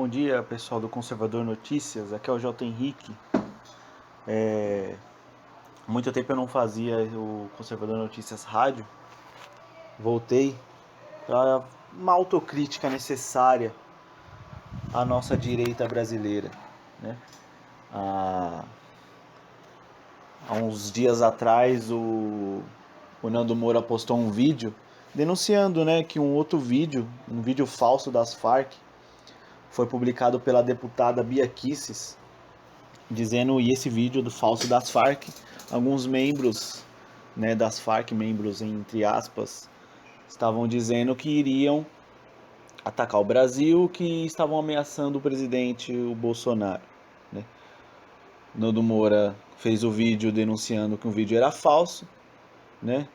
Bom dia, pessoal do Conservador Notícias. Aqui é o J. Henrique. Muito tempo eu não fazia o Conservador Notícias Rádio. Voltei para uma autocrítica necessária à nossa direita brasileira, né? Há uns dias atrás o Nando Moura postou um vídeo denunciando, né, que um vídeo falso das Farc, foi publicado pela deputada Bia Kicis, dizendo, e esse vídeo do falso das Farc, alguns membros, né, das Farc, membros entre aspas, estavam dizendo que iriam atacar o Brasil, que estavam ameaçando o presidente, o Bolsonaro, né? Nando Moura fez o vídeo denunciando que o vídeo era falso, né?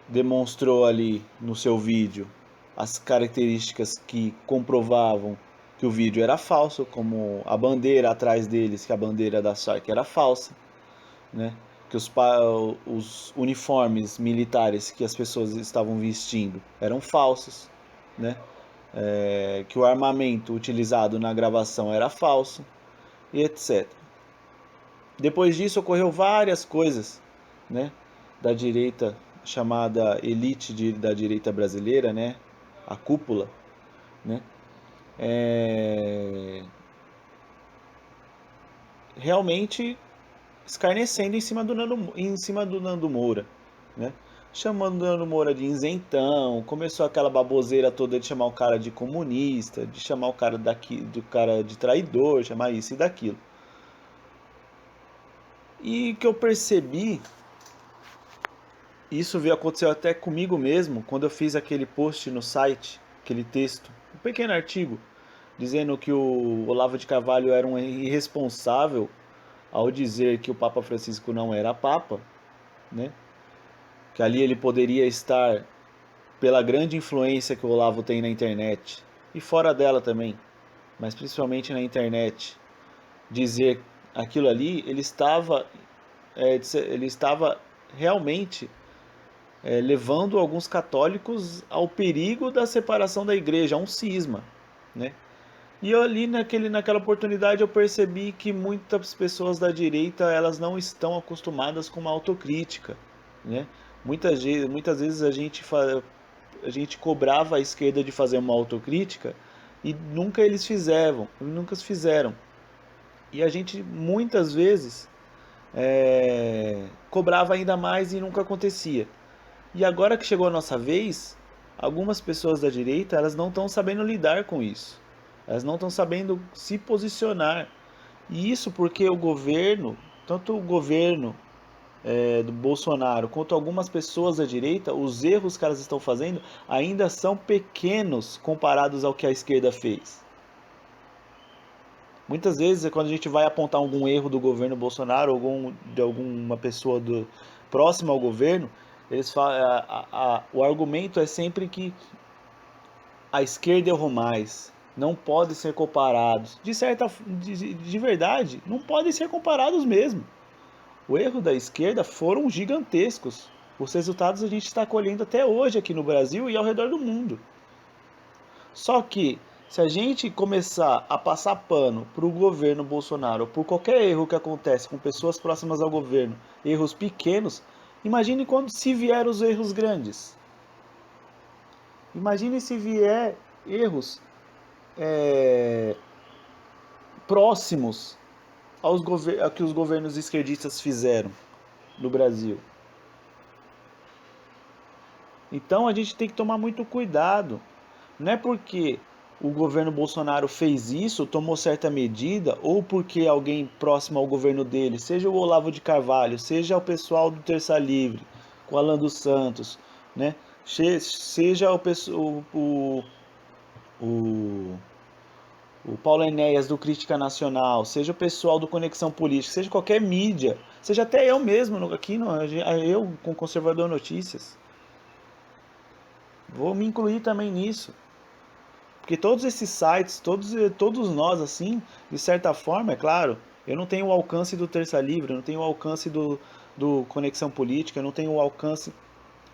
Demonstrou ali no seu vídeo as características que comprovavam que o vídeo era falso, como a bandeira atrás deles, que a bandeira da Farc era falsa, né? Que os uniformes militares que as pessoas estavam vestindo eram falsos, né? Que o armamento utilizado na gravação era falso, e etc. Depois disso ocorreu várias coisas, né? Da direita, chamada elite da direita brasileira, né? A cúpula, né? Realmente escarnecendo em cima do Nando Moura, né? Chamando o Nando Moura de isentão, começou aquela baboseira toda de chamar o cara de comunista, de chamar o cara do cara de traidor, chamar isso e daquilo. E que eu percebi, isso veio acontecer até comigo mesmo, quando eu fiz aquele post no site, aquele texto, um pequeno artigo, dizendo que o Olavo de Carvalho era um irresponsável ao dizer que o Papa Francisco não era Papa, né? Que ali ele poderia estar pela grande influência que o Olavo tem na internet e fora dela também, mas principalmente na internet, dizer aquilo ali, ele estava realmente levando alguns católicos ao perigo da separação da igreja, a um cisma, né? E eu ali naquela oportunidade eu percebi que muitas pessoas da direita elas não estão acostumadas com uma autocrítica, né? Muitas vezes a gente cobrava a esquerda de fazer uma autocrítica e nunca se fizeram. E a gente muitas vezes cobrava ainda mais e nunca acontecia. E agora que chegou a nossa vez, algumas pessoas da direita elas não estão sabendo lidar com isso. Elas não estão sabendo se posicionar. E isso porque o governo, tanto o governo do Bolsonaro quanto algumas pessoas da direita, os erros que elas estão fazendo ainda são pequenos comparados ao que a esquerda fez. Muitas vezes, quando a gente vai apontar algum erro do governo Bolsonaro, de alguma pessoa próxima ao governo, eles falam, o argumento é sempre que a esquerda errou mais, não podem ser comparados. De verdade, não podem ser comparados mesmo. O erro da esquerda foram gigantescos. Os resultados a gente está colhendo até hoje aqui no Brasil e ao redor do mundo. Só que, se a gente começar a passar pano para o governo Bolsonaro, por qualquer erro que acontece com pessoas próximas ao governo, erros pequenos, imagine quando se vier os erros grandes. Imagine se vier erros próximos a que os governos esquerdistas fizeram no Brasil. Então a gente tem que tomar muito cuidado. Não é porque o governo Bolsonaro fez isso, tomou certa medida, ou porque alguém próximo ao governo dele, seja o Olavo de Carvalho, seja o pessoal do Terça Livre, com Alan dos Santos, né? Seja o Paulo Enéas do Crítica Nacional, seja o pessoal do Conexão Política, seja qualquer mídia, seja até eu mesmo aqui, eu com Conservador Notícias. Vou me incluir também nisso. Porque todos esses sites, todos nós, assim, de certa forma, é claro, eu não tenho o alcance do Terça Livre, eu não tenho o alcance do Conexão Política, eu não tenho o alcance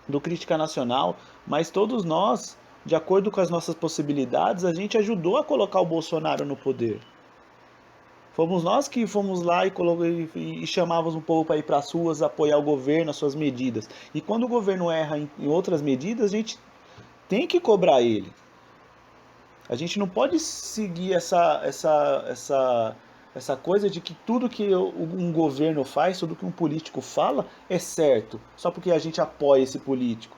do Crítica Nacional, mas todos nós de acordo com as nossas possibilidades, a gente ajudou a colocar o Bolsonaro no poder. Fomos nós que fomos lá e chamávamos o povo para ir para as ruas, apoiar o governo, as suas medidas. E quando o governo erra em outras medidas, a gente tem que cobrar ele. A gente não pode seguir essa coisa de que tudo que um governo faz, tudo que um político fala é certo, só porque a gente apoia esse político.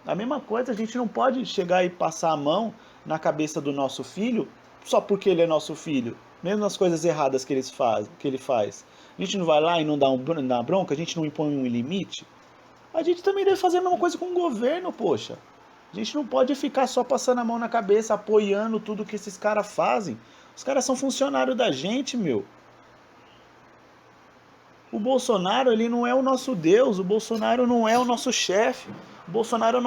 A mesma coisa, a gente não pode chegar e passar a mão na cabeça do nosso filho só porque ele é nosso filho. Mesmo nas coisas erradas que ele faz. A gente não vai lá e não dá uma bronca, a gente não impõe um limite. A gente também deve fazer a mesma coisa com o governo, poxa. A gente não pode ficar só passando a mão na cabeça, apoiando tudo que esses caras fazem. Os caras são funcionários da gente, meu. O Bolsonaro, ele não é o nosso Deus, o Bolsonaro não é o nosso chefe. O Bolsonaro é o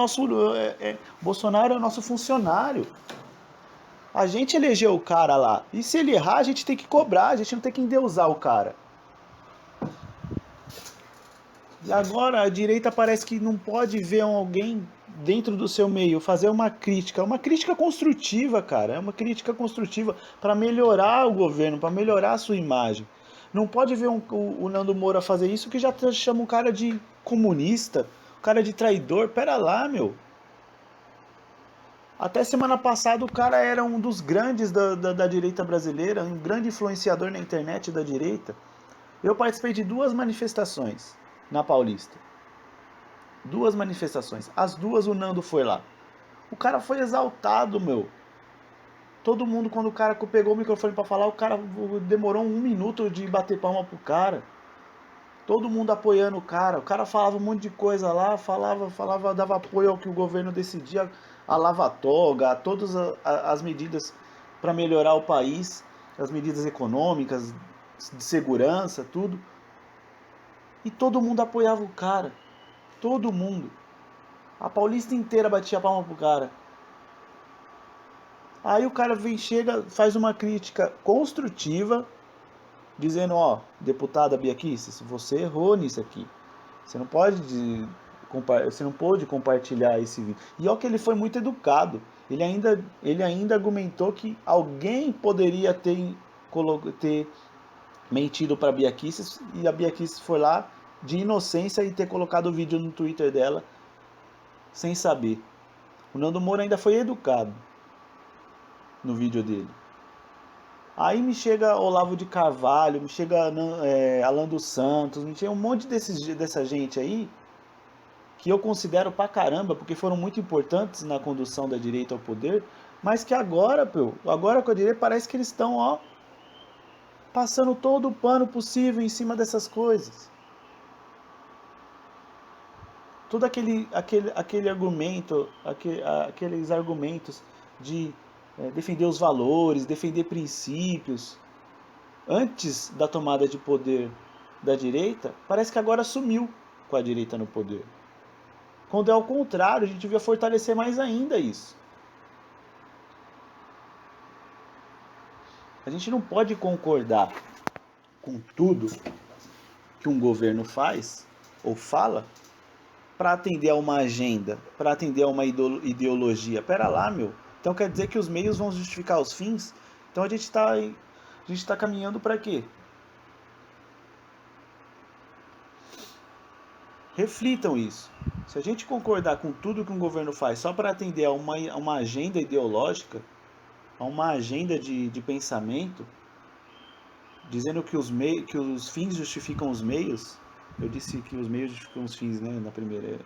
nosso funcionário. A gente elegeu o cara lá. E se ele errar, a gente tem que cobrar, a gente não tem que endeusar o cara. E agora a direita parece que não pode ver alguém dentro do seu meio fazer uma crítica construtiva, cara, é uma crítica construtiva para melhorar o governo, para melhorar a sua imagem. Não pode ver o Nando Moura fazer isso que já chama o cara de comunista, o cara de traidor. Pera lá, meu. Até semana passada o cara era um dos grandes da direita brasileira, um grande influenciador na internet da direita. Eu participei de 2 manifestações na Paulista. 2 manifestações. As 2 o Nando foi lá. O cara foi exaltado, meu. Todo mundo, quando o cara pegou o microfone para falar, o cara demorou 1 minuto de bater palma pro cara. Todo mundo apoiando o cara. O cara falava um monte de coisa lá, dava apoio ao que o governo decidia, a lava-toga, a todas as medidas para melhorar o país, as medidas econômicas, de segurança, tudo. E todo mundo apoiava o cara. Todo mundo. A Paulista inteira batia a palma pro cara. Aí o cara chega, faz uma crítica construtiva, dizendo, ó, deputada Bia Kicis, você errou nisso aqui. Você não pode compartilhar esse vídeo. E ó que ele foi muito educado. Ele ainda argumentou que alguém poderia ter mentido para a Bia Kicis, e a Bia Kicis foi lá de inocência e ter colocado o vídeo no Twitter dela sem saber. O Nando Moura ainda foi educado no vídeo dele. Aí me chega Olavo de Carvalho, me chega Alan dos Santos, me chega um monte dessa gente aí que eu considero pra caramba, porque foram muito importantes na condução da direita ao poder, mas que agora com a direita parece que eles estão, ó, passando todo o pano possível em cima dessas coisas. Todo aquele argumento, aqueles argumentos de defender os valores, defender princípios, antes da tomada de poder da direita, parece que agora sumiu com a direita no poder. Quando é ao contrário, a gente devia fortalecer mais ainda isso. A gente não pode concordar com tudo que um governo faz ou fala para atender a uma agenda, para atender a uma ideologia. Pera lá, meu. Então quer dizer que os meios vão justificar os fins? Então a gente está caminhando para quê? Reflitam isso. Se a gente concordar com tudo que um governo faz só para atender a uma agenda ideológica, a uma agenda de pensamento, dizendo que os fins justificam os meios, eu disse que os meios justificam os fins, né, na primeira.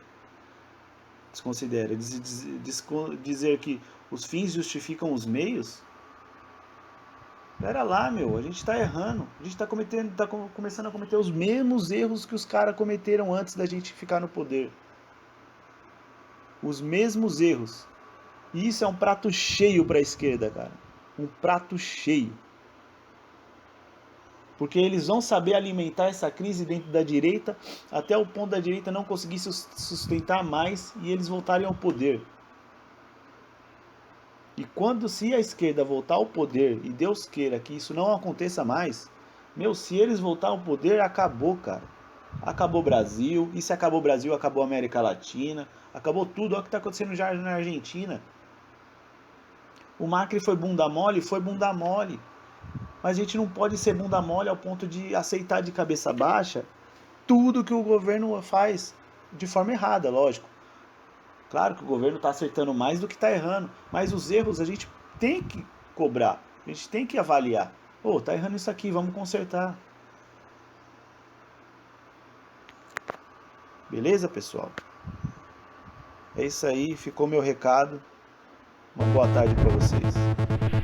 Desconsidera. Dizer que os fins justificam os meios? Pera lá, meu, a gente está errando. A gente está começando a cometer os mesmos erros que os caras cometeram antes da gente ficar no poder. Os mesmos erros. E isso é um prato cheio para a esquerda, cara. Um prato cheio. Porque eles vão saber alimentar essa crise dentro da direita até o ponto da direita não conseguir sustentar mais e eles voltarem ao poder. E se a esquerda voltar ao poder, e Deus queira que isso não aconteça mais, meu, se eles voltar ao poder, acabou, cara. Acabou o Brasil, e se acabou o Brasil, acabou a América Latina. Acabou tudo. Olha o que está acontecendo já na Argentina. O Macri foi bunda mole? Foi bunda mole. Mas a gente não pode ser bunda mole ao ponto de aceitar de cabeça baixa tudo que o governo faz de forma errada, lógico. Claro que o governo está acertando mais do que está errando, mas os erros a gente tem que cobrar, a gente tem que avaliar. Ô, tá errando isso aqui, vamos consertar. Beleza, pessoal? É isso aí, ficou meu recado. Uma boa tarde para vocês.